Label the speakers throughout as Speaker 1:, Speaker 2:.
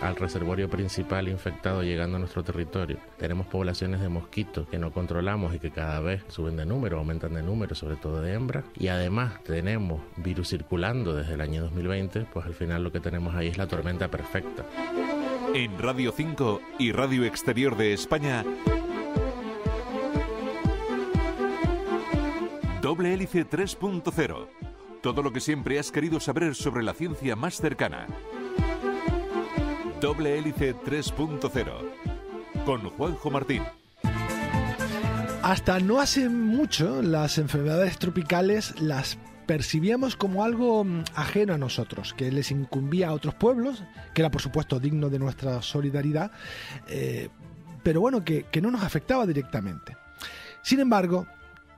Speaker 1: al reservorio principal infectado llegando a nuestro territorio. Tenemos poblaciones de mosquitos que no controlamos y que cada vez suben de número, aumentan de número, sobre todo de hembras. Y además tenemos virus circulando desde el año 2020, pues al final lo que tenemos ahí es la tormenta perfecta.
Speaker 2: En Radio 5 y Radio Exterior de España, Doble Hélice 3.0. Todo lo que siempre has querido saber sobre la ciencia más cercana. Doble Hélice 3.0. Con Juanjo Martín.
Speaker 3: Hasta no hace mucho, las enfermedades tropicales las percibíamos como algo ajeno a nosotros, que les incumbía a otros pueblos, que era por supuesto digno de nuestra solidaridad, pero bueno, que no nos afectaba directamente. Sin embargo,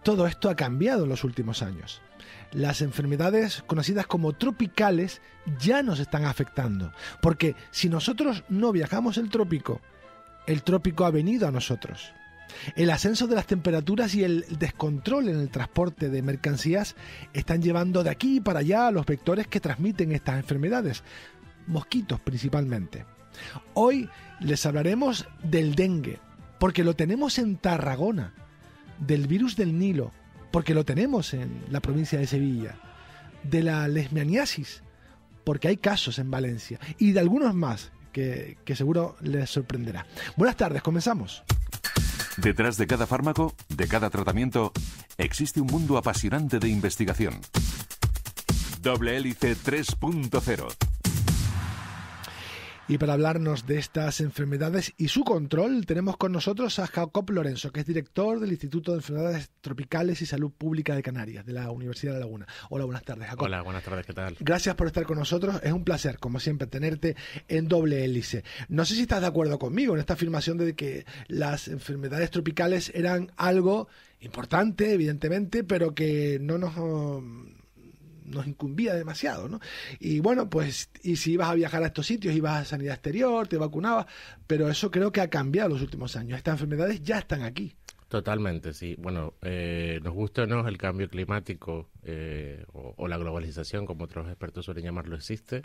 Speaker 3: todo esto ha cambiado en los últimos años. Las enfermedades conocidas como tropicales ya nos están afectando, porque si nosotros no viajamos el trópico ha venido a nosotros. El ascenso de las temperaturas y el descontrol en el transporte de mercancías están llevando de aquí para allá a los vectores que transmiten estas enfermedades, mosquitos principalmente. Hoy les hablaremos del dengue, porque lo tenemos en Tarragona, del virus del Nilo, porque lo tenemos en la provincia de Sevilla, de la leishmaniasis, porque hay casos en Valencia, y de algunos más que seguro les sorprenderá. Buenas tardes, comenzamos.
Speaker 2: Detrás de cada fármaco, de cada tratamiento, existe un mundo apasionante de investigación. Doble Hélice 3.0.
Speaker 3: Y para hablarnos de estas enfermedades y su control, tenemos con nosotros a Jacob Lorenzo, que es director del Instituto de Enfermedades Tropicales y Salud Pública de Canarias, de la Universidad de La Laguna. Hola, buenas tardes, Jacob.
Speaker 1: Hola, buenas tardes, ¿qué tal?
Speaker 3: Gracias por estar con nosotros. Es un placer, como siempre, tenerte en Doble Hélice. No sé si estás de acuerdo conmigo en esta afirmación de que las enfermedades tropicales eran algo importante, evidentemente, pero que no nos incumbía demasiado, ¿no? Y bueno, pues, y si ibas a viajar a estos sitios, ibas a sanidad exterior, te vacunabas, pero eso creo que ha cambiado en los últimos años. Estas enfermedades ya están aquí.
Speaker 1: Totalmente, sí. Bueno, nos gusta o no, el cambio climático o la globalización, como otros expertos suelen llamarlo, existe,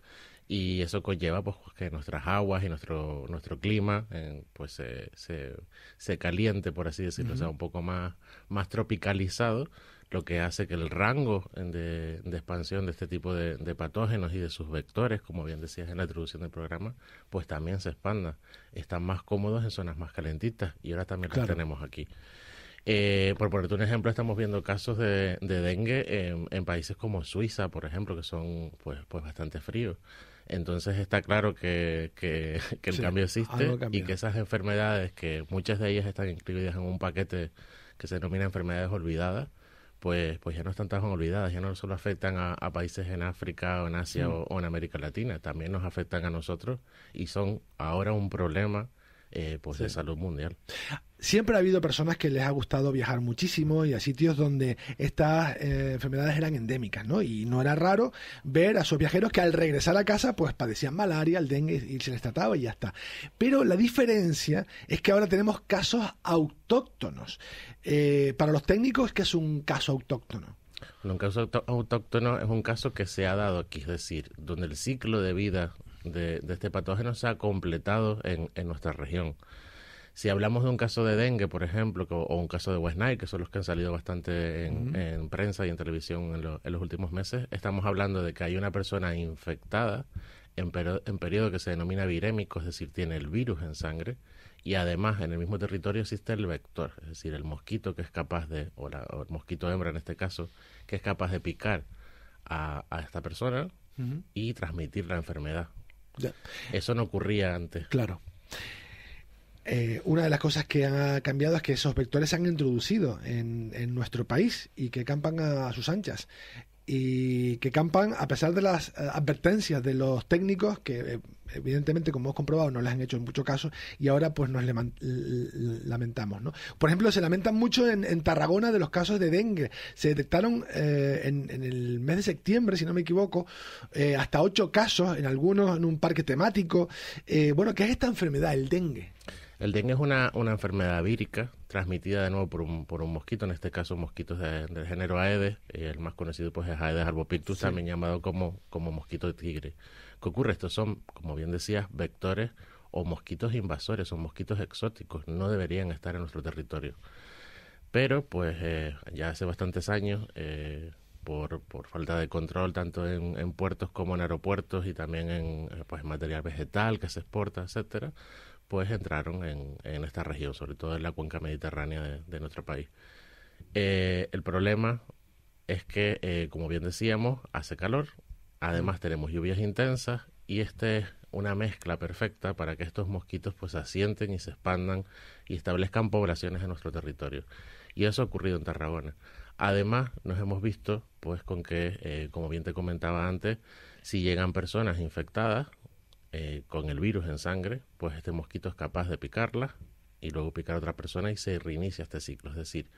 Speaker 1: y eso conlleva pues que nuestras aguas y nuestro clima pues se caliente, por así decirlo, o sea, un poco más tropicalizado, lo que hace que el rango de expansión de este tipo de patógenos y de sus vectores, como bien decías en la introducción del programa, pues también se expanda. Están más cómodos en zonas más calentitas y ahora también las tenemos aquí. Por ponerte un ejemplo, estamos viendo casos de dengue en países como Suiza, por ejemplo, que son pues bastante fríos. Entonces está claro que el cambio existe y que esas enfermedades, que muchas de ellas están incluidas en un paquete que se denomina enfermedades olvidadas, pues ya no están tan olvidadas, ya no solo afectan a países en África o en Asia o en América Latina, también nos afectan a nosotros y son ahora un problema de salud mundial.
Speaker 3: Siempre ha habido personas que les ha gustado viajar muchísimo y a sitios donde estas enfermedades eran endémicas, ¿no? Y no era raro ver a esos viajeros que al regresar a casa pues padecían malaria, el dengue, y se les trataba y ya está. Pero la diferencia es que ahora tenemos casos autóctonos. Para los técnicos, ¿qué es un caso autóctono?
Speaker 1: Un caso autóctono es un caso que se ha dado aquí, es decir, donde el ciclo de vida de este patógeno se ha completado en nuestra región. Si hablamos de un caso de dengue, por ejemplo, o un caso de West Nile, que son los que han salido bastante en prensa y en televisión en los últimos meses, estamos hablando de que hay una persona infectada en periodo que se denomina virémico, es decir, tiene el virus en sangre, y además en el mismo territorio existe el vector, es decir, el mosquito que es capaz de, o el mosquito hembra en este caso, que es capaz de picar a esta persona y transmitir la enfermedad.
Speaker 3: Ya.
Speaker 1: Eso no ocurría antes.
Speaker 3: Claro. Una de las cosas que ha cambiado es que esos vectores se han introducido en nuestro país y que campan a sus anchas. Y que campan a pesar de las advertencias de los técnicos que evidentemente, como hemos comprobado, no les han hecho mucho caso y ahora pues nos lamentamos, ¿no? Por ejemplo, se lamentan mucho en Tarragona de los casos de dengue. Se detectaron en el mes de septiembre, si no me equivoco, hasta 8 casos, en algunos en un parque temático. Bueno, ¿qué es esta enfermedad, el dengue?
Speaker 1: El dengue es una enfermedad vírica transmitida de nuevo por un mosquito, en este caso mosquitos del género Aedes, el más conocido pues es Aedes albopictus, sí, también llamado como mosquito de tigre. ¿Qué ocurre? Estos son, como bien decías, vectores o mosquitos invasores, son mosquitos exóticos, no deberían estar en nuestro territorio. Pero pues ya hace bastantes años, por falta de control tanto en puertos como en aeropuertos y también en pues material vegetal que se exporta, etcétera, pues entraron en esta región, sobre todo en la cuenca mediterránea de nuestro país. El problema es que, como bien decíamos, hace calor, además tenemos lluvias intensas y esta es una mezcla perfecta para que estos mosquitos pues se asienten y se expandan y establezcan poblaciones en nuestro territorio. Y eso ha ocurrido en Tarragona. Además, nos hemos visto pues con que, como bien te comentaba antes, si llegan personas infectadas con el virus en sangre, pues este mosquito es capaz de picarla y luego picar a otra persona y se reinicia este ciclo. Es decir,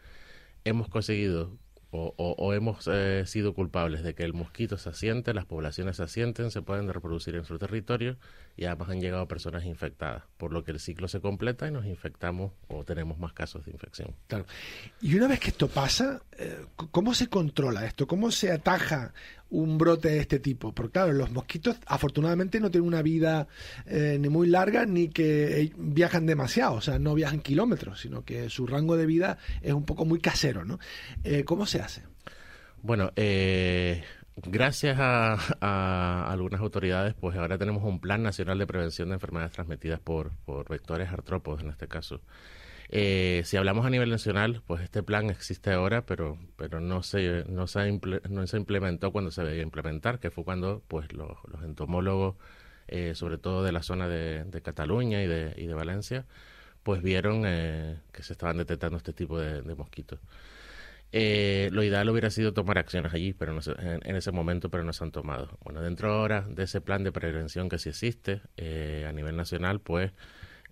Speaker 1: hemos conseguido o hemos sido culpables de que el mosquito se asiente, las poblaciones se asienten, se pueden reproducir en su territorio y además han llegado personas infectadas, por lo que el ciclo se completa y nos infectamos o tenemos más casos de infección.
Speaker 3: Claro. Y una vez que esto pasa, ¿cómo se controla esto? ¿Cómo se ataja un brote de este tipo? Porque claro, los mosquitos afortunadamente no tienen una vida ni muy larga ni que viajan demasiado, o sea, no viajan kilómetros, sino que su rango de vida es un poco muy casero, ¿no? ¿Cómo se hace?
Speaker 1: Bueno, gracias a algunas autoridades, pues ahora tenemos un Plan Nacional de Prevención de Enfermedades Transmitidas por vectores artrópodos, en este caso. Si hablamos a nivel nacional, pues este plan existe ahora, pero no se implementó cuando se debía implementar, que fue cuando pues los entomólogos, sobre todo de la zona de Cataluña y de Valencia, pues vieron que se estaban detectando este tipo de mosquitos. Lo ideal hubiera sido tomar acciones allí, pero en ese momento, pero no se han tomado. Bueno, dentro ahora de ese plan de prevención que sí existe a nivel nacional, pues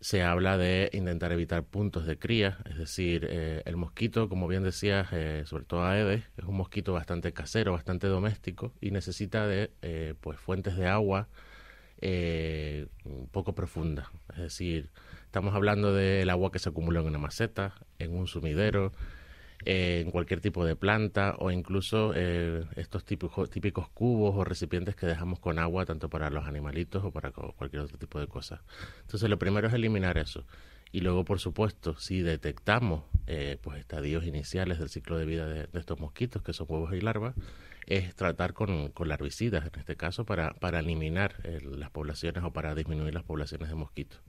Speaker 1: se habla de intentar evitar puntos de cría, es decir, el mosquito, como bien decías, sobre todo Aedes, es un mosquito bastante casero, bastante doméstico y necesita de pues fuentes de agua poco profundas. Es decir, estamos hablando del agua que se acumula en una maceta, en un sumidero, en cualquier tipo de planta o incluso estos típicos cubos o recipientes que dejamos con agua tanto para los animalitos o para cualquier otro tipo de cosas. Entonces lo primero es eliminar eso y luego por supuesto si detectamos pues estadios iniciales del ciclo de vida de estos mosquitos que son huevos y larvas, es tratar con larvicidas en este caso para eliminar las poblaciones o para disminuir las poblaciones de mosquitos.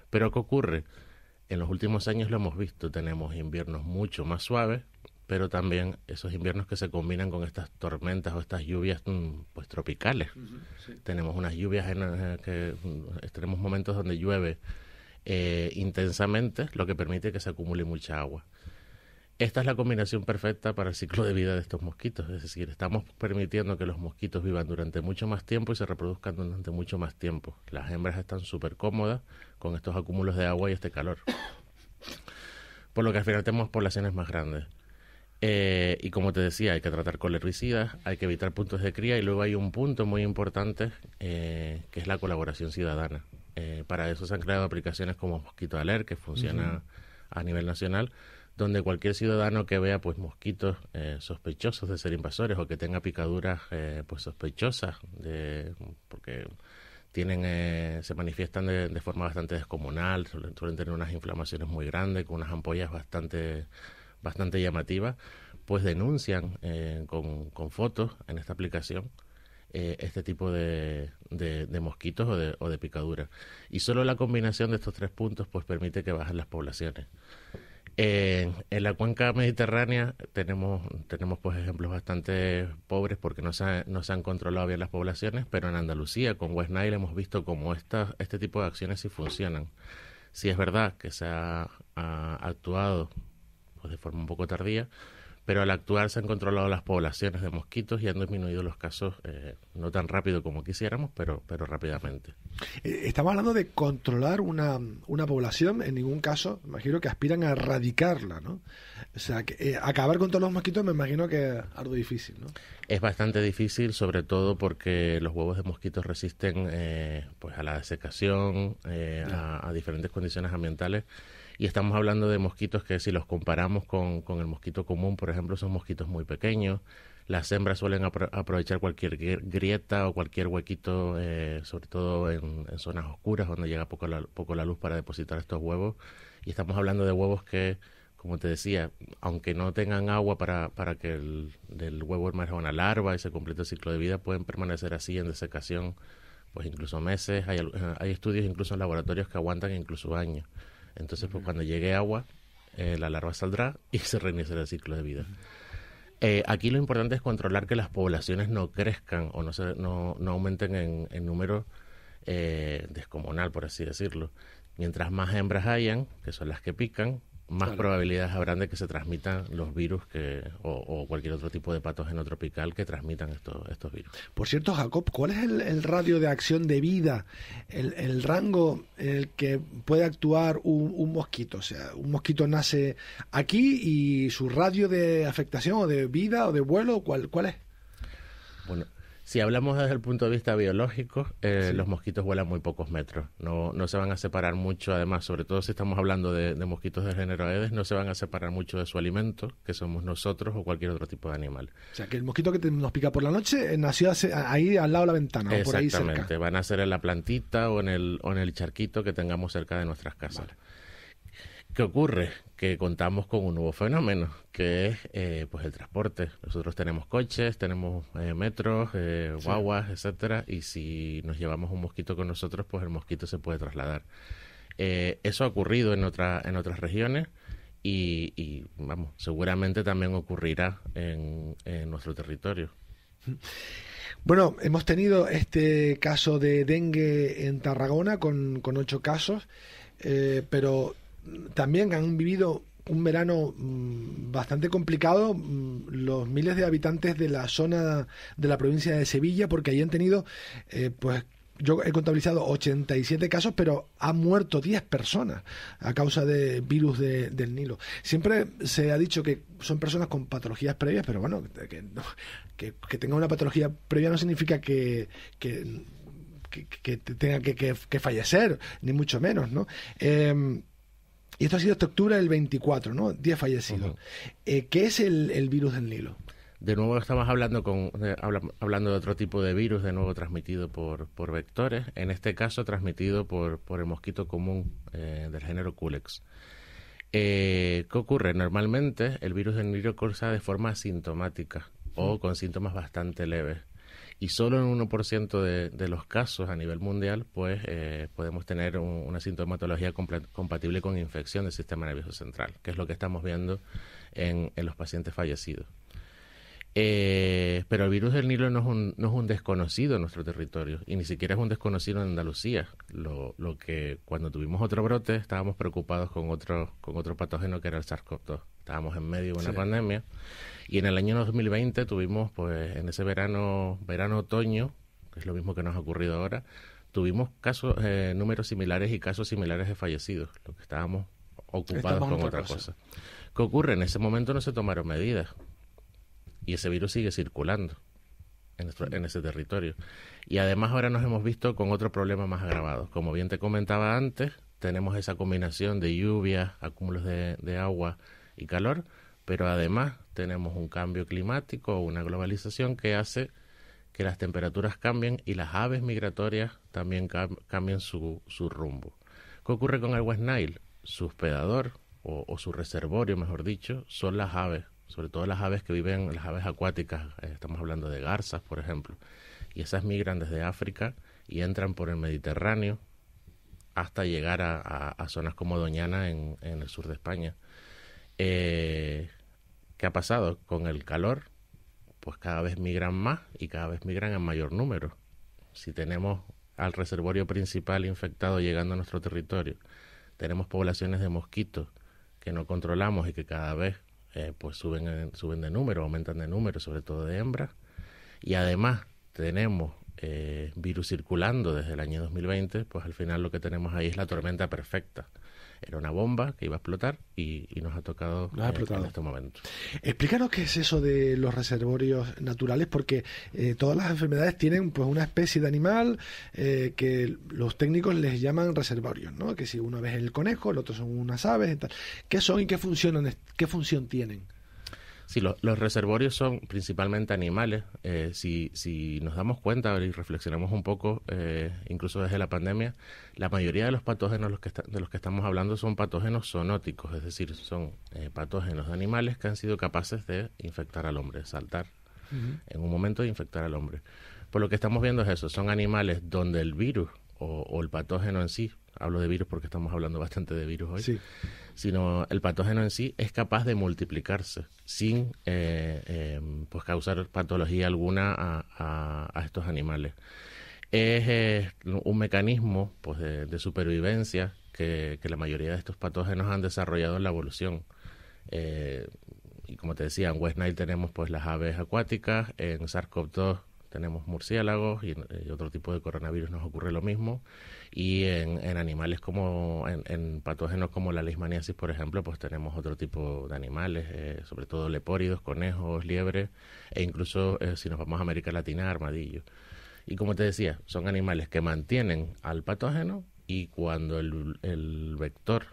Speaker 1: Pero ¿qué ocurre? En los últimos años lo hemos visto, tenemos inviernos mucho más suaves, pero también esos inviernos que se combinan con estas tormentas o estas lluvias pues tropicales. Sí. Tenemos unas lluvias tenemos momentos donde llueve intensamente, lo que permite que se acumule mucha agua. Esta es la combinación perfecta para el ciclo de vida de estos mosquitos, es decir, estamos permitiendo que los mosquitos vivan durante mucho más tiempo y se reproduzcan durante mucho más tiempo. Las hembras están súper cómodas con estos acúmulos de agua y este calor, por lo que al final tenemos poblaciones más grandes. Y como te decía, hay que tratar con herbicidas, hay que evitar puntos de cría y luego hay un punto muy importante que es la colaboración ciudadana. Para eso se han creado aplicaciones como Mosquito Alert, que funciona a nivel nacional, donde cualquier ciudadano que vea pues mosquitos sospechosos de ser invasores o que tenga picaduras pues sospechosas porque se manifiestan de forma bastante descomunal, suelen tener unas inflamaciones muy grandes con unas ampollas bastante llamativas, pues denuncian con fotos en esta aplicación este tipo de mosquitos o de picaduras. Y solo la combinación de estos tres puntos pues permite que bajen las poblaciones. En la cuenca mediterránea tenemos pues ejemplos bastante pobres porque no se han controlado bien las poblaciones, pero en Andalucía con West Nile hemos visto cómo este tipo de acciones sí funcionan. Sí es verdad que se ha actuado pues de forma un poco tardía, pero al actuar se han controlado las poblaciones de mosquitos y han disminuido los casos, no tan rápido como quisiéramos, pero rápidamente.
Speaker 3: Estamos hablando de controlar una población, en ningún caso, me imagino que aspiran a erradicarla, ¿no? O sea, que, acabar con todos los mosquitos me imagino que es algo difícil, ¿no?
Speaker 1: Es bastante difícil, sobre todo porque los huevos de mosquitos resisten pues a la desecación, a diferentes condiciones ambientales. Y estamos hablando de mosquitos que, si los comparamos con el mosquito común, por ejemplo, son mosquitos muy pequeños. Las hembras suelen aprovechar cualquier grieta o cualquier huequito, sobre todo en zonas oscuras donde llega poco la luz, para depositar estos huevos. Y estamos hablando de huevos que, como te decía, aunque no tengan agua para que del huevo emerja una larva y se complete el ciclo de vida, pueden permanecer así en desecación pues incluso meses. Hay estudios incluso en laboratorios que aguantan incluso años. Entonces, pues cuando llegue agua, la larva saldrá y se reiniciará el ciclo de vida. Aquí lo importante es controlar que las poblaciones no crezcan o no aumenten en número descomunal, por así decirlo. Mientras más hembras hayan, que son las que pican, más probabilidades habrán de que se transmitan los virus o cualquier otro tipo de patógeno tropical que transmitan estos virus.
Speaker 3: Por cierto, Jacob, ¿cuál es el radio de acción de vida, el rango en el que puede actuar un mosquito? O sea, un mosquito nace aquí y su radio de afectación o de vida o de vuelo, ¿cuál es?
Speaker 1: Bueno, si hablamos desde el punto de vista biológico, los mosquitos vuelan muy pocos metros. No se van a separar mucho, además, sobre todo si estamos hablando de mosquitos del género Aedes, no se van a separar mucho de su alimento, que somos nosotros o cualquier otro tipo de animal.
Speaker 3: O sea, que el mosquito que nos pica por la noche nació ahí al lado de la ventana, o por ahí cerca.
Speaker 1: Exactamente, van a ser en la plantita o en el charquito que tengamos cerca de nuestras casas. Vale. ¿Qué ocurre? Que contamos con un nuevo fenómeno, que es pues el transporte. Nosotros tenemos coches, tenemos metros, guaguas, etcétera, y si nos llevamos un mosquito con nosotros, pues el mosquito se puede trasladar. Eso ha ocurrido en otras regiones y vamos, seguramente también ocurrirá en nuestro territorio.
Speaker 3: Bueno, hemos tenido este caso de dengue en Tarragona con 8 casos, pero también han vivido un verano bastante complicado los miles de habitantes de la zona de la provincia de Sevilla, porque allí han tenido, pues yo he contabilizado 87 casos, pero han muerto 10 personas a causa de virus del Nilo. Siempre se ha dicho que son personas con patologías previas, pero bueno, que tenga una patología previa no significa que tenga que fallecer, ni mucho menos, ¿no? Y esto ha sido esta octubre del 24, ¿no? 10 fallecidos. ¿Qué es el virus del Nilo?
Speaker 1: De nuevo estamos hablando de otro tipo de virus, de nuevo transmitido por vectores, en este caso transmitido por el mosquito común del género Culex. ¿Qué ocurre? Normalmente el virus del Nilo cursa de forma asintomática o con síntomas bastante leves. Y solo en 1% de los casos a nivel mundial pues podemos tener una sintomatología compatible con infección del sistema nervioso central, que es lo que estamos viendo en los pacientes fallecidos. Pero el virus del Nilo no es un desconocido en nuestro territorio, y ni siquiera es un desconocido en Andalucía. Lo que cuando tuvimos otro brote estábamos preocupados con otro patógeno, que era el SARS-CoV-2. Estábamos en medio de una pandemia, y en el año 2020 tuvimos, pues en ese verano-otoño, que es lo mismo que nos ha ocurrido ahora, tuvimos números similares y casos similares de fallecidos, lo que estábamos ocupados con otra cosa. ¿Qué ocurre? En ese momento no se tomaron medidas, y ese virus sigue circulando en ese territorio. Y además ahora nos hemos visto con otro problema más agravado. Como bien te comentaba antes, tenemos esa combinación de lluvias, acúmulos de agua y calor, pero además tenemos un cambio climático, una globalización que hace que las temperaturas cambien y las aves migratorias también cambien su rumbo. ¿Qué ocurre con el West Nile? Su hospedador, o su reservorio, mejor dicho, son las aves, sobre todo las aves que viven, las aves acuáticas. Estamos hablando de garzas, por ejemplo, y esas migran desde África y entran por el Mediterráneo hasta llegar a zonas como Doñana en el sur de España. ¿Qué ha pasado? Con el calor, pues cada vez migran más y cada vez migran en mayor número. Si tenemos al reservorio principal infectado llegando a nuestro territorio, tenemos poblaciones de mosquitos que no controlamos y que cada vez pues suben de número, aumentan de número, sobre todo de hembras. Y además tenemos virus circulando desde el año 2020, pues al final lo que tenemos ahí es la tormenta perfecta. Era una bomba que iba a explotar y nos ha tocado en este momento.
Speaker 3: Explícanos qué es eso de los reservorios naturales, porque todas las enfermedades tienen pues una especie de animal que los técnicos les llaman reservorios, ¿no? Que si uno es el conejo, el otro son unas aves y tal. ¿Qué son y qué función tienen?
Speaker 1: Sí, los reservorios son principalmente animales. Si nos damos cuenta y reflexionamos un poco, incluso desde la pandemia, la mayoría de los patógenos de los que estamos hablando son patógenos zoonóticos, es decir, son patógenos de animales que han sido capaces de infectar al hombre, saltar en un momento de infectar al hombre. Por lo que estamos viendo es eso, son animales donde el virus o el patógeno en sí, hablo de virus porque estamos hablando bastante de virus hoy,
Speaker 3: sí,
Speaker 1: sino el patógeno en sí es capaz de multiplicarse sin pues causar patología alguna a estos animales. Es un mecanismo pues de supervivencia que la mayoría de estos patógenos han desarrollado en la evolución. Y como te decía, en West Nile tenemos pues las aves acuáticas, en SARS-CoV-2 tenemos murciélagos y otro tipo de coronavirus nos ocurre lo mismo. Y en animales en patógenos como la leishmaniasis, por ejemplo, pues tenemos otro tipo de animales, sobre todo lepóridos, conejos, liebres, e incluso si nos vamos a América Latina, armadillos. Y como te decía, son animales que mantienen al patógeno y cuando el vector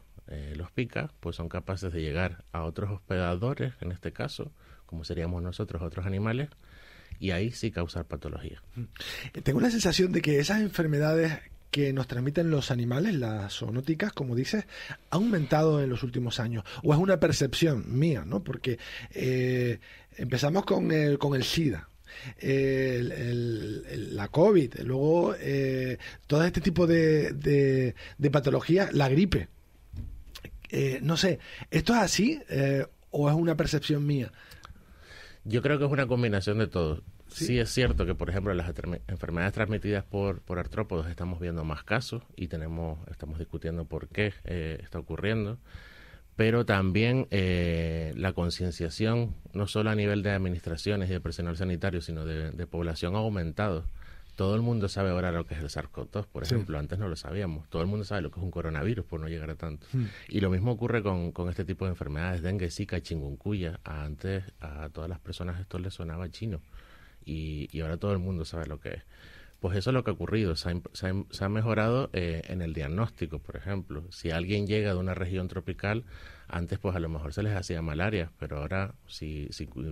Speaker 1: los pica, pues son capaces de llegar a otros hospedadores, en este caso, como seríamos nosotros, otros animales, y ahí sí causar patología.
Speaker 3: Tengo la sensación de que esas enfermedades que nos transmiten los animales, las zoonóticas, como dices, ha aumentado en los últimos años. O es una percepción mía, ¿no? Porque empezamos con el SIDA, la COVID, luego todo este tipo de patologías, la gripe. No sé, ¿esto es así o es una percepción mía?
Speaker 1: Yo creo que es una combinación de todo.
Speaker 3: Sí.
Speaker 1: Sí es cierto que, por ejemplo, las enfermedades transmitidas por artrópodos estamos viendo más casos y estamos discutiendo por qué está ocurriendo, pero también la concienciación, no solo a nivel de administraciones y de personal sanitario, sino de población ha aumentado. Todo el mundo sabe ahora lo que es el SARS-CoV-2, por ejemplo. Antes no lo sabíamos. Todo el mundo sabe lo que es un coronavirus, por no llegar a tanto. Y lo mismo ocurre con este tipo de enfermedades, dengue, zika, chikungunya. Antes a todas las personas esto les sonaba chino y ahora todo el mundo sabe lo que es. Pues eso es lo que ha ocurrido. Se ha mejorado en el diagnóstico, por ejemplo. Si alguien llega de una región tropical, antes pues a lo mejor se les hacía malaria, pero ahora si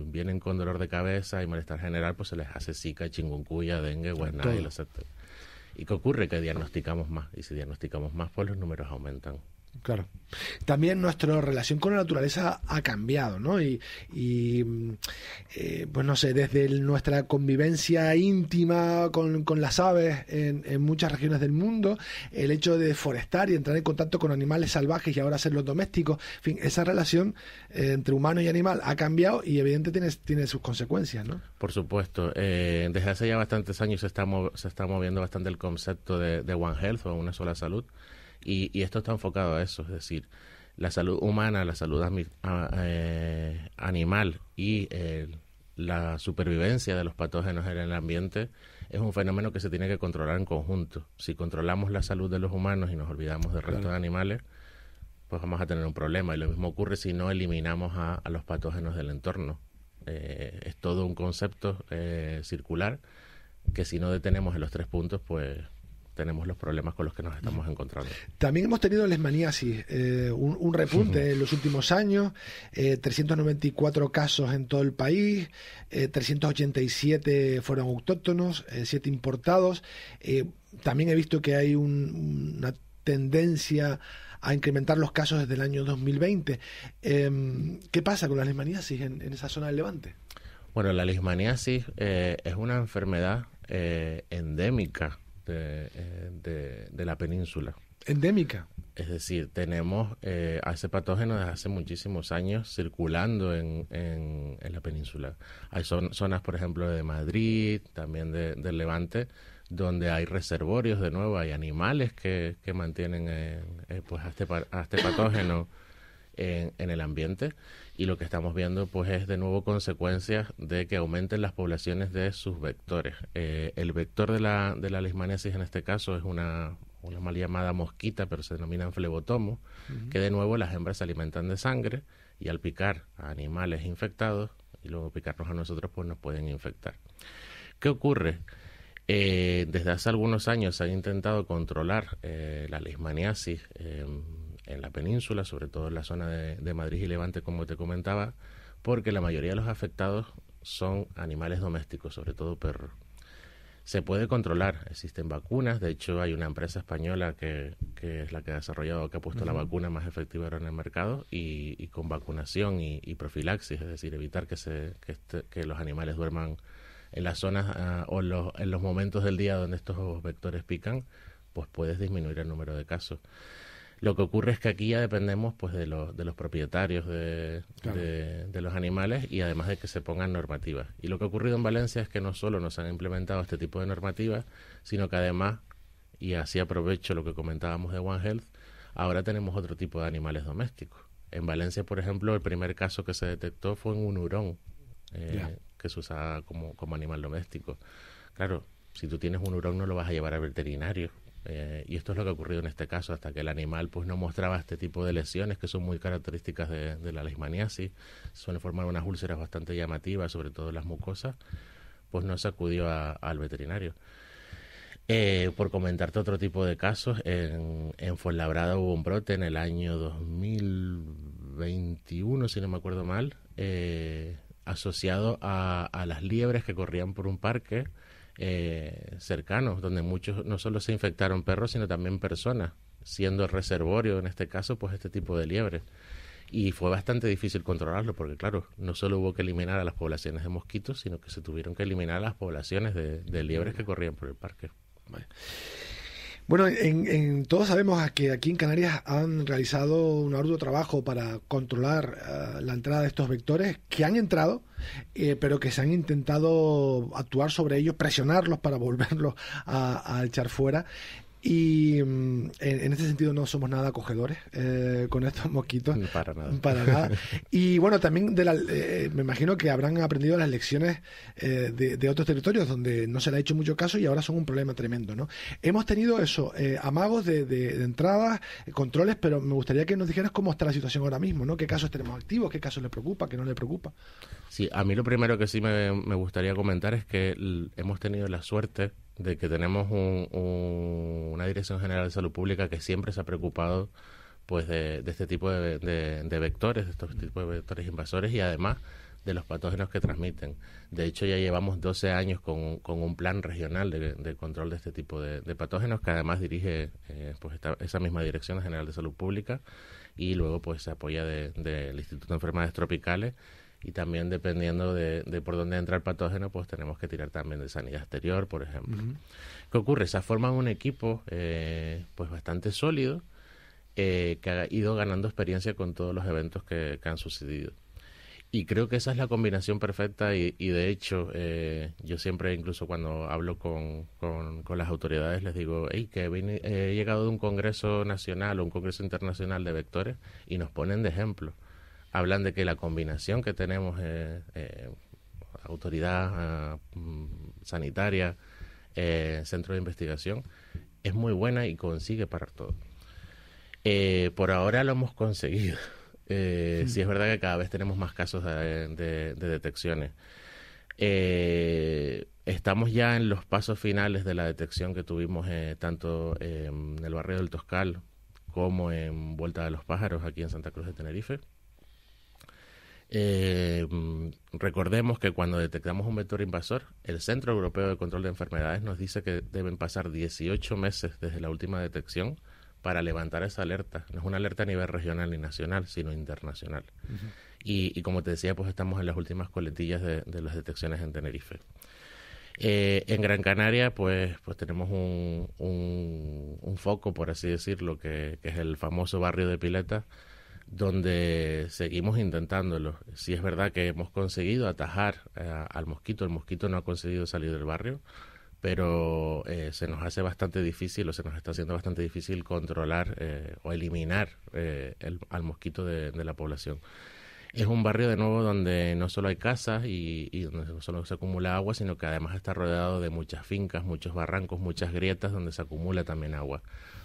Speaker 1: vienen con dolor de cabeza y malestar general, pues se les hace zika, chikungunya, dengue, West Nile, etc. ¿Y qué ocurre? Que diagnosticamos más. Y si diagnosticamos más, pues los números aumentan.
Speaker 3: Claro. También nuestra relación con la naturaleza ha cambiado, ¿no? Pues no sé, desde nuestra convivencia íntima con las aves en muchas regiones del mundo, el hecho de forestar y entrar en contacto con animales salvajes y ahora hacerlos domésticos, en fin, esa relación entre humano y animal ha cambiado y evidentemente tiene sus consecuencias, ¿no?
Speaker 1: Por supuesto. Desde hace ya bastantes años se está moviendo bastante el concepto de One Health o una sola salud. Y esto está enfocado a eso, es decir, la salud humana, la salud animal y la supervivencia de los patógenos en el ambiente es un fenómeno que se tiene que controlar en conjunto. Si controlamos la salud de los humanos y nos olvidamos del resto de animales, pues vamos a tener un problema. Y lo mismo ocurre si no eliminamos a los patógenos del entorno. Es todo un concepto circular que si no detenemos en los 3 puntos, pues tenemos los problemas con los que nos estamos encontrando.
Speaker 3: También hemos tenido leishmaniasis, un repunte en los últimos años, 394 casos en todo el país, 387 fueron autóctonos, 7 importados. También he visto que hay una tendencia a incrementar los casos desde el año 2020. ¿Qué pasa con la leishmaniasis en esa zona del Levante?
Speaker 1: Bueno, la leishmaniasis es una enfermedad endémica de la península.
Speaker 3: ¿Endémica?
Speaker 1: Es decir, tenemos a ese patógeno desde hace muchísimos años circulando en la península. Hay zonas, por ejemplo, de Madrid, también del Levante, donde hay reservorios, de nuevo, hay animales que mantienen pues a este patógeno en el ambiente, y lo que estamos viendo pues es de nuevo consecuencias de que aumenten las poblaciones de sus vectores. El vector de la leishmaniasis en este caso es una mal llamada mosquita, pero se denomina flebotomo, que de nuevo las hembras se alimentan de sangre y al picar a animales infectados y luego picarnos a nosotros pues nos pueden infectar. ¿Qué ocurre? Desde hace algunos años se ha intentado controlar la leishmaniasis en la península, sobre todo en la zona de Madrid y Levante, como te comentaba, porque la mayoría de los afectados son animales domésticos, sobre todo perros. Se puede controlar, existen vacunas, de hecho hay una empresa española que es la que ha desarrollado, que ha puesto la vacuna más efectiva ahora en el mercado, y con vacunación y profilaxis, es decir, evitar que los animales duerman en las zonas o en los momentos del día donde estos vectores pican, pues puedes disminuir el número de casos. Lo que ocurre es que aquí ya dependemos pues de los propietarios de los animales y además de que se pongan normativas. Y lo que ha ocurrido en Valencia es que no solo nos han implementado este tipo de normativas, sino que además, y así aprovecho lo que comentábamos de One Health, ahora tenemos otro tipo de animales domésticos. En Valencia, por ejemplo, el primer caso que se detectó fue en un hurón, que se usaba como animal doméstico. Claro, si tú tienes un hurón no lo vas a llevar al veterinario. Y esto es lo que ha ocurrido en este caso, hasta que el animal pues no mostraba este tipo de lesiones que son muy características de la leishmaniasis, suelen formar unas úlceras bastante llamativas, sobre todo en las mucosas, pues no se acudió al veterinario. Por comentarte otro tipo de casos, en Fuenlabrada hubo un brote en el año 2021, si no me acuerdo mal, asociado a las liebres que corrían por un parque cercanos, donde muchos no solo se infectaron perros, sino también personas, siendo el reservorio, en este caso, pues este tipo de liebres. Y fue bastante difícil controlarlo, porque claro, no solo hubo que eliminar a las poblaciones de mosquitos, sino que se tuvieron que eliminar a las poblaciones de liebres que corrían por el parque.
Speaker 3: Bueno, todos sabemos que aquí en Canarias han realizado un arduo trabajo para controlar la entrada de estos vectores que han entrado, pero que se han intentado actuar sobre ellos, presionarlos para volverlos a echar fuera. Y en este sentido no somos nada acogedores con estos mosquitos.
Speaker 1: Para nada.
Speaker 3: Para nada. Y bueno, también me imagino que habrán aprendido las lecciones de otros territorios donde no se le ha hecho mucho caso y ahora son un problema tremendo, ¿no? Hemos tenido eso, amagos de entradas, controles, pero me gustaría que nos dijeras cómo está la situación ahora mismo, ¿no? ¿Qué casos tenemos activos? ¿Qué casos le preocupa? ¿Qué no le preocupa?
Speaker 1: Sí, a mí lo primero que sí me gustaría comentar es que hemos tenido la suerte de que tenemos una Dirección General de Salud Pública que siempre se ha preocupado pues de este tipo de vectores, de estos tipos de vectores invasores y además de los patógenos que transmiten. De hecho, ya llevamos 12 años con un plan regional de control de este tipo de patógenos que además dirige pues esa misma Dirección General de Salud Pública y luego pues se apoya del Instituto de Enfermedades Tropicales. Y también dependiendo de por dónde entra el patógeno, pues tenemos que tirar también de sanidad exterior, por ejemplo. ¿Qué ocurre? Se ha formado un equipo pues bastante sólido que ha ido ganando experiencia con todos los eventos que han sucedido. Y creo que esa es la combinación perfecta y de hecho yo siempre, incluso cuando hablo con las autoridades, les digo, hey, que he llegado de un congreso nacional o un congreso internacional de vectores y nos ponen de ejemplo. Hablan de que la combinación que tenemos, autoridad sanitaria, centro de investigación, es muy buena y consigue parar todo. Por ahora lo hemos conseguido. Sí es verdad que cada vez tenemos más casos de detecciones. Estamos ya en los pasos finales de la detección que tuvimos tanto en el barrio del Toscal como en Vuelta de los Pájaros, aquí en Santa Cruz de Tenerife. Recordemos que cuando detectamos un vector invasor, el Centro Europeo de Control de Enfermedades nos dice que deben pasar 18 meses desde la última detección para levantar esa alerta. No es una alerta a nivel regional ni nacional, sino internacional. Y como te decía, pues estamos en las últimas coletillas de las detecciones en Tenerife. En Gran Canaria, pues tenemos un foco, por así decirlo, que es el famoso barrio de Piletas, donde seguimos intentándolo. Sí es verdad que hemos conseguido atajar al mosquito. El mosquito no ha conseguido salir del barrio, pero se nos hace bastante difícil, o se nos está haciendo bastante difícil controlar o eliminar al mosquito de la población. Es un barrio, de nuevo, donde no solo hay casas y donde no solo se acumula agua, sino que además está rodeado de muchas fincas, muchos barrancos, muchas grietas donde se acumula también agua.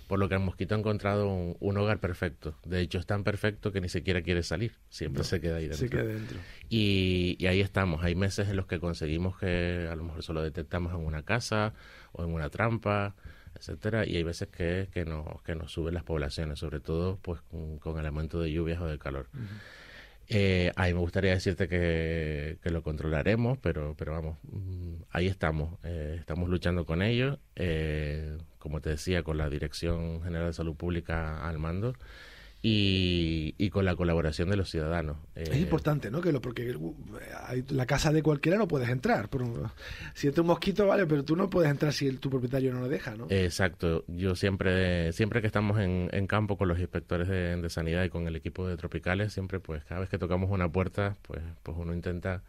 Speaker 1: Por lo que el mosquito ha encontrado un hogar perfecto. De hecho, es tan perfecto que ni siquiera quiere salir. Siempre se queda ahí dentro.
Speaker 3: Se queda dentro.
Speaker 1: Y ahí estamos. Hay meses en los que conseguimos que a lo mejor solo detectamos en una casa o en una trampa, etcétera, y hay veces que nos suben las poblaciones, sobre todo pues con el aumento de lluvias o de calor. Ahí me gustaría decirte que lo controlaremos, pero vamos, ahí estamos. Estamos luchando con ellos, como te decía, con la Dirección General de Salud Pública al mando y con la colaboración de los ciudadanos.
Speaker 3: Es importante, ¿no? Porque la casa de cualquiera no puedes entrar. Si entra un mosquito, vale, pero tú no puedes entrar si tu propietario no lo deja, ¿no?
Speaker 1: Exacto. Yo siempre que estamos en campo con los inspectores de sanidad y con el equipo de tropicales, siempre, pues, cada vez que tocamos una puerta, pues uno intenta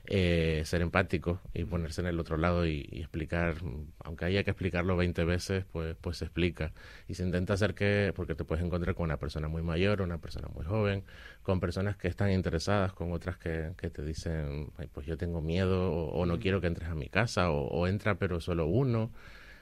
Speaker 1: ser empático y ponerse en el otro lado y explicar, aunque haya que explicarlo 20 veces, pues se explica y se intenta hacer porque te puedes encontrar con una persona muy mayor, una persona muy joven, con personas que están interesadas, con otras que te dicen, ay, pues yo tengo miedo o no quiero que entres a mi casa o entra pero solo uno,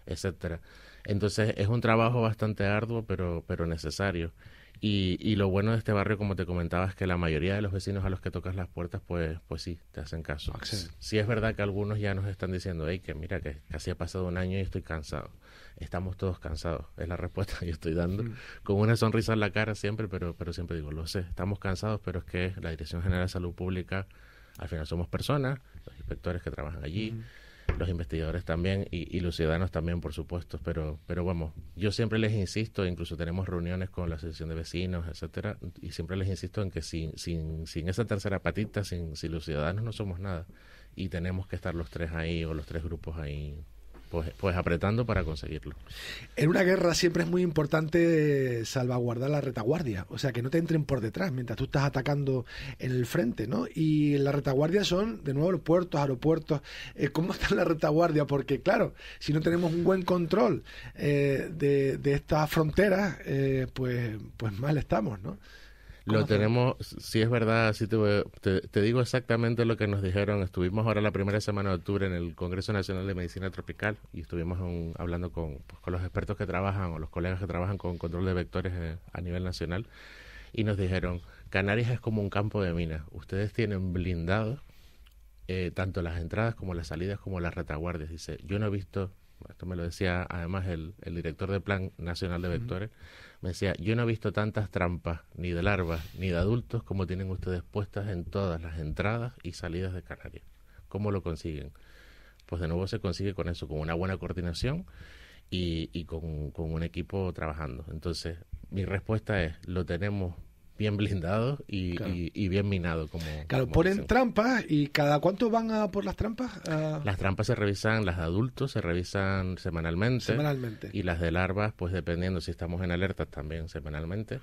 Speaker 1: etcétera. Entonces es un trabajo bastante arduo pero necesario. Y lo bueno de este barrio, como te comentaba, es que la mayoría de los vecinos a los que tocas las puertas, pues sí, te hacen caso. Sí es verdad que algunos ya nos están diciendo, hey, que mira, que casi ha pasado un año y estoy cansado. Estamos todos cansados, es la respuesta que yo estoy dando, con una sonrisa en la cara siempre, pero siempre digo, lo sé, estamos cansados, pero es que la Dirección General de Salud Pública, al final somos personas, los inspectores que trabajan allí, los investigadores también y los ciudadanos también, por supuesto, pero vamos, yo siempre les insisto, incluso tenemos reuniones con la asociación de vecinos, etcétera, y siempre les insisto en que sin esa tercera patita, sin los ciudadanos no somos nada, y tenemos que estar los tres ahí o los tres grupos ahí pues apretando para conseguirlo.
Speaker 3: En una guerra siempre es muy importante salvaguardar la retaguardia, o sea, que no te entren por detrás mientras tú estás atacando en el frente, ¿no? Y la retaguardia son, de nuevo, los puertos, aeropuertos. ¿Cómo está la retaguardia? Porque, claro, si no tenemos un buen control de estas fronteras, pues mal estamos, ¿no?
Speaker 1: Lo tenemos, sí es verdad, sí te digo exactamente lo que nos dijeron. Estuvimos ahora la primera semana de octubre en el Congreso Nacional de Medicina Tropical y estuvimos hablando con los expertos que trabajan o los colegas que trabajan con control de vectores a nivel nacional y nos dijeron, Canarias es como un campo de minas. Ustedes tienen blindados tanto las entradas como las salidas como las retaguardias. Dice, yo no he visto, esto me lo decía además el director del Plan Nacional de Vectores, me decía, yo no he visto tantas trampas, ni de larvas, ni de adultos, como tienen ustedes puestas en todas las entradas y salidas de Canarias. ¿Cómo lo consiguen? Pues de nuevo se consigue con eso, con una buena coordinación y con un equipo trabajando. Entonces, mi respuesta es, lo tenemos bien blindado y bien minado.
Speaker 3: Claro,
Speaker 1: como
Speaker 3: ponen
Speaker 1: dicen.
Speaker 3: Trampas y ¿cada cuánto van a por las trampas?
Speaker 1: Las trampas se revisan, las de adultos se revisan semanalmente. Y las de larvas, pues dependiendo si estamos en alerta también semanalmente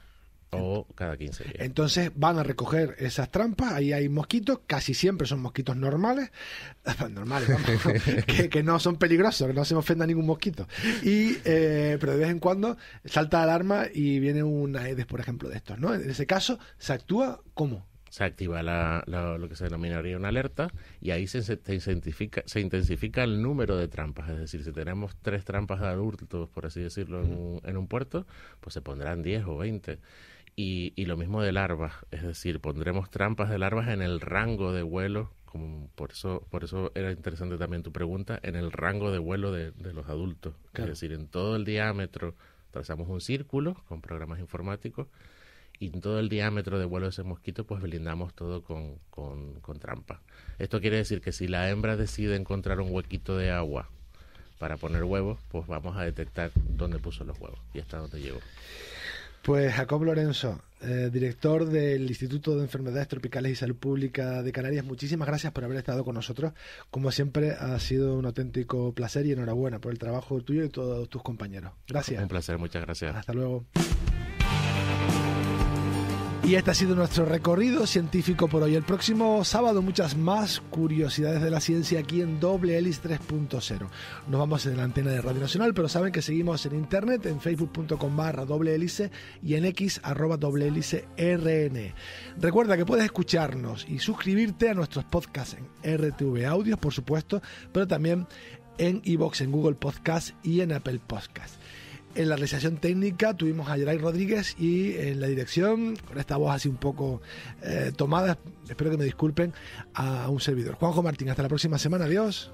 Speaker 1: o cada 15 días.
Speaker 3: Entonces van a recoger esas trampas, ahí hay mosquitos, casi siempre son mosquitos normales, vamos, que no son peligrosos, que no se ofenda ningún mosquito. Pero de vez en cuando salta la alarma y viene un Aedes, por ejemplo, de estos, ¿no? En ese caso, ¿se actúa cómo?
Speaker 1: Se activa lo que se denominaría una alerta y ahí se intensifica el número de trampas. Es decir, si tenemos 3 trampas de adultos, por así decirlo, en un puerto, pues se pondrán 10 o 20. Y lo mismo de larvas, es decir, pondremos trampas de larvas en el rango de vuelo, por eso era interesante también tu pregunta, en el rango de vuelo de los adultos. Claro. Es decir, en todo el diámetro trazamos un círculo con programas informáticos y en todo el diámetro de vuelo de ese mosquito pues blindamos todo con trampas. Esto quiere decir que si la hembra decide encontrar un huequito de agua para poner huevos, pues vamos a detectar dónde puso los huevos y hasta dónde llegó.
Speaker 3: Pues Jacob Lorenzo, director del Instituto de Enfermedades Tropicales y Salud Pública de Canarias, muchísimas gracias por haber estado con nosotros. Como siempre, ha sido un auténtico placer y enhorabuena por el trabajo tuyo y todos tus compañeros. Gracias.
Speaker 1: Un placer, muchas gracias.
Speaker 3: Hasta luego. Y este ha sido nuestro recorrido científico por hoy. El próximo sábado muchas más curiosidades de la ciencia aquí en Doble Hélice 3.0. Nos vamos en la antena de Radio Nacional, pero saben que seguimos en internet, en facebook.com/doble hélice y en x @doblehélice_rn. Recuerda que puedes escucharnos y suscribirte a nuestros podcasts en RTV Audios, por supuesto, pero también en iVoox, en Google Podcast y en Apple Podcast. En la realización técnica tuvimos a Geray Rodríguez y en la dirección, con esta voz así un poco tomada, espero que me disculpen, a un servidor. Juanjo Martín, hasta la próxima semana, adiós.